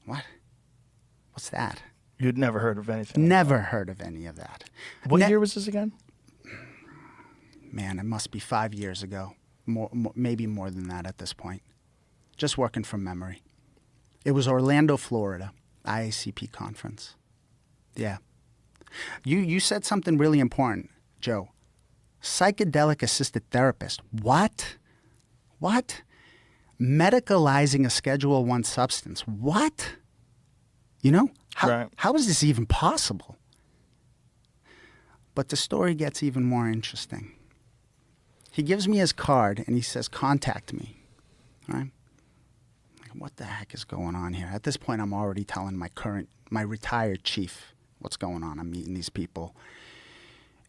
what? What's that? You'd never heard of anything? Never heard of any of that. What year was this again? Man, it must be 5 years ago. Maybe more than that at this point. Just working from memory. It was Orlando, Florida, IACP conference. Yeah. You said something really important, Joe. Psychedelic assisted therapist. What? What? Medicalizing a Schedule I substance. What? You know? How is this even possible? But the story gets even more interesting. He gives me his card and he says, contact me. All right? What the heck is going on here? At this point, I'm already telling my retired chief what's going on. I'm meeting these people.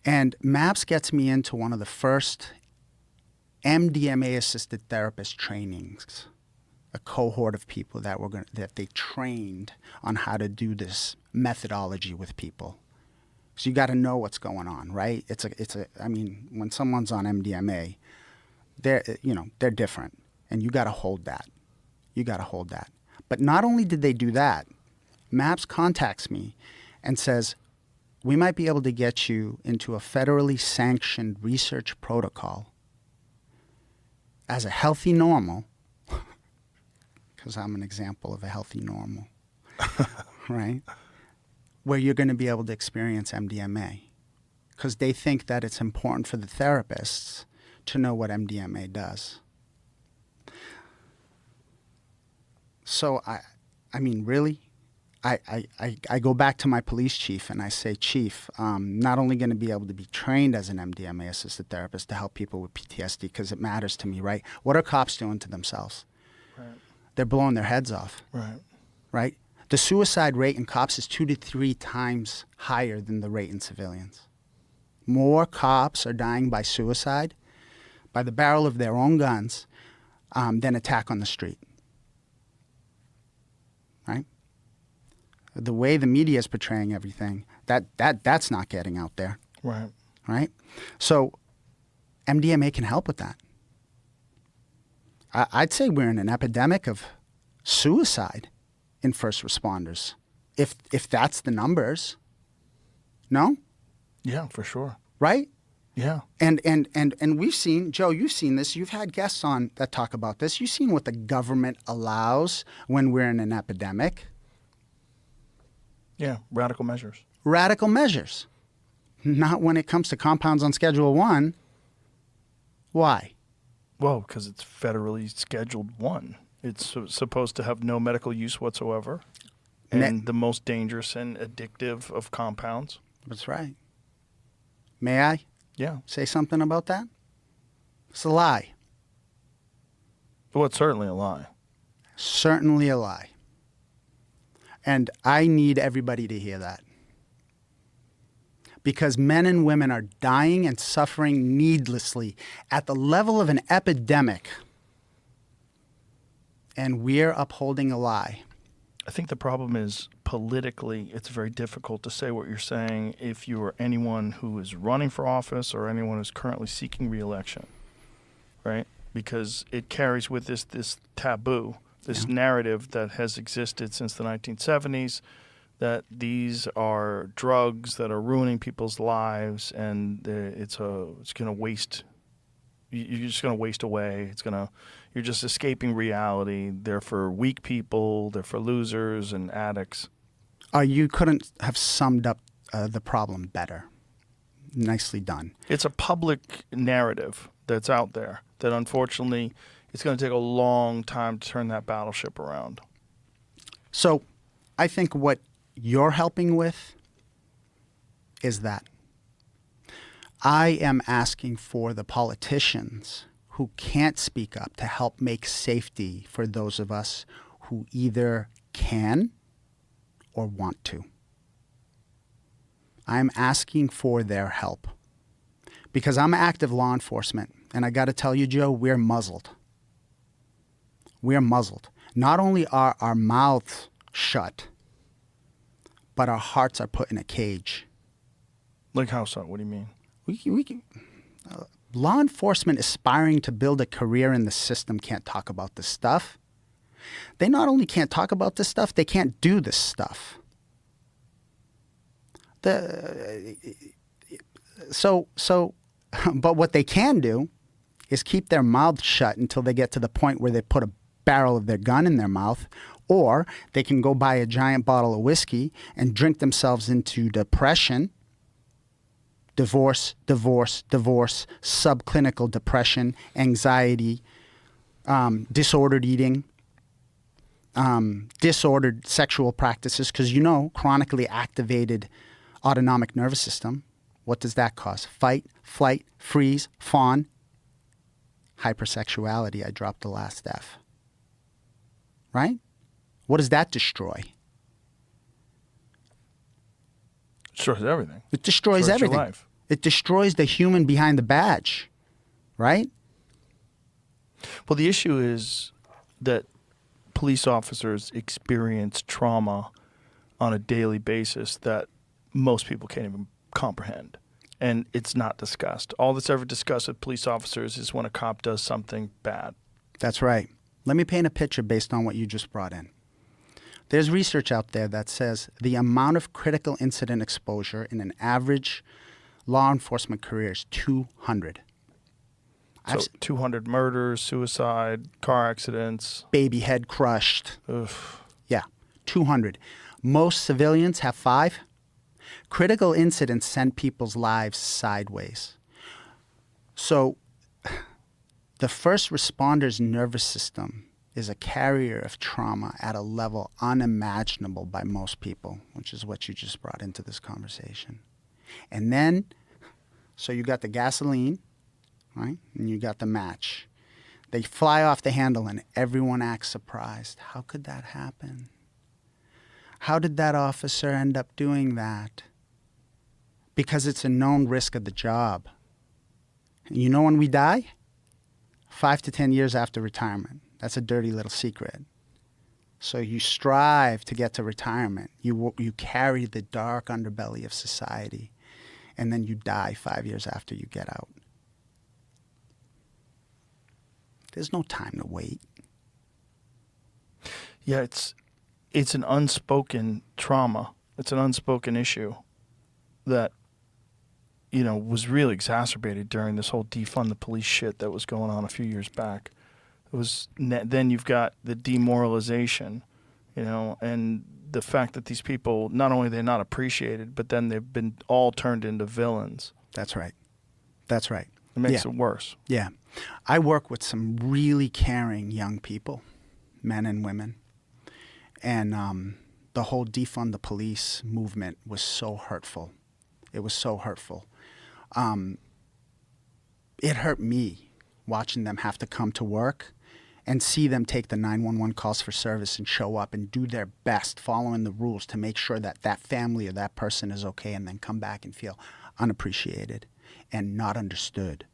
And MAPS gets me into one of the first MDMA-assisted therapist trainings, a cohort of people that they trained on how to do this methodology with people. So you got to know what's going on, right? I mean, when someone's on MDMA, they're different, and you got to hold that. You got to hold that. But not only did they do that, MAPS contacts me and says, we might be able to get you into a federally sanctioned research protocol as a healthy normal, because I'm an example of a healthy normal, right? Where you're going to be able to experience MDMA, because they think that it's important for the therapists to know what MDMA does. So, I mean, really? I go back to my police chief and I say, Chief, I'm not only going to be able to be trained as an MDMA-assisted therapist to help people with PTSD, because it matters to me, right? What are cops doing to themselves? Right. They're blowing their heads off. Right. Right? The suicide rate in cops is 2 to 3 times higher than the rate in civilians. More cops are dying by suicide, by the barrel of their own guns, than attack on the street. Right? The way the media is portraying everything, that's not getting out there. Right. Right? So MDMA can help with that. I'd say we're in an epidemic of suicide in first responders, if that's the numbers. No? Yeah, for sure. Right? Yeah. And we've seen, Joe, you've seen this. You've had guests on that talk about this. You've seen what the government allows when we're in an epidemic. Yeah, radical measures. Radical measures. Not when it comes to compounds on Schedule I. Why? Well, because it's federally Scheduled I. It's supposed to have no medical use whatsoever, and the most dangerous and addictive of compounds. That's right. May I? Yeah. Say something about that? It's a lie. Well, it's certainly a lie. Certainly a lie. And I need everybody to hear that. Because men and women are dying and suffering needlessly at the level of an epidemic. And we're upholding a lie. I think the problem is politically, it's very difficult to say what you're saying if you are anyone who is running for office or anyone who's currently seeking re-election, right? Because it carries with this taboo, this narrative that has existed since the 1970s, that these are drugs that are ruining people's lives, and it's going to waste. You're just going to waste away. You're just escaping reality. They're for weak people. They're for losers and addicts. You couldn't have summed up the problem better. Nicely done. It's a public narrative that's out there that, unfortunately, it's going to take a long time to turn that battleship around. So I think what you're helping with is that. I am asking for the politicians who can't speak up to help make safety for those of us who either can or want to. I'm asking for their help because I'm active law enforcement, and I got to tell you, Joe, we're muzzled. We're muzzled. Not only are our mouths shut, but our hearts are put in a cage. Like how so? What do you mean? Law enforcement aspiring to build a career in the system can't talk about this stuff. they not only can't talk about this stuff, they can't do this stuff. But what they can do is keep their mouths shut until they get to the point where they put a barrel of their gun in their mouth, or they can go buy a giant bottle of whiskey and drink themselves into depression, divorce, subclinical depression, anxiety, disordered eating, disordered sexual practices, because chronically activated autonomic nervous system, what does that cause? Fight, flight, freeze, fawn. Hypersexuality, I dropped the last F. Right? What does that destroy? Destroys everything. It destroys everything. Your life. It destroys the human behind the badge. Right? Well, the issue is that police officers experience trauma on a daily basis that most people can't even comprehend. And it's not discussed. All that's ever discussed with police officers is when a cop does something bad. That's right. Let me paint a picture based on what you just brought in. There's research out there that says the amount of critical incident exposure in an average law enforcement career is 200. So 200 murders, suicide, car accidents. Baby head crushed. Oof. Yeah, 200. Most civilians have 5. Critical incidents send people's lives sideways. So the first responder's nervous system is a carrier of trauma at a level unimaginable by most people, which is what you just brought into this conversation. And then, so you got the gasoline, right? And you got the match. They fly off the handle and everyone acts surprised. How could that happen? How did that officer end up doing that? Because it's a known risk of the job. You know when we die? 5 to 10 years after retirement. That's a dirty little secret. So you strive to get to retirement. You carry the dark underbelly of society, and then you die 5 years after you get out. There's no time to wait. Yeah, it's an unspoken trauma. It's an unspoken issue that was really exacerbated during this whole defund the police shit that was going on a few years back. Then you've got the demoralization, and the fact that these people, not only they're not appreciated, but then they've been all turned into villains. That's right. That's right. It makes it worse. Yeah. I work with some really caring young people, men and women. And the whole defund the police movement was so hurtful. It was so hurtful. It hurt me watching them have to come to work and see them take the 911 calls for service and show up and do their best following the rules to make sure that that family or that person is okay, and then come back and feel unappreciated and not understood.